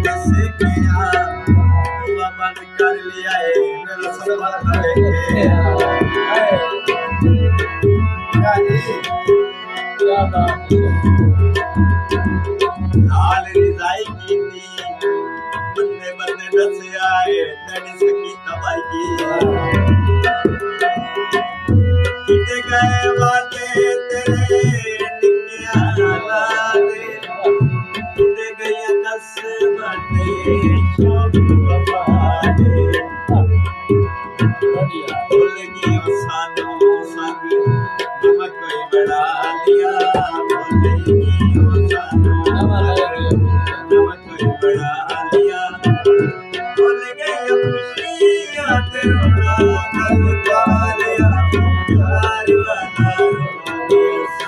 कैसे किया बंद कर लिया मेरा सवाल लाल रिजाई की थी बंदे बंदे दस आए तेरी सकी तबाही की किते गए बातें तेरे निकिया लाले किते गए दस बातें शौक वफादे बोलेगी सानों संग नमक कोई बड़ा लिया बोलेगी सानों नमक कोई बड़ा लिया बोल गई खुशियाँ तेरा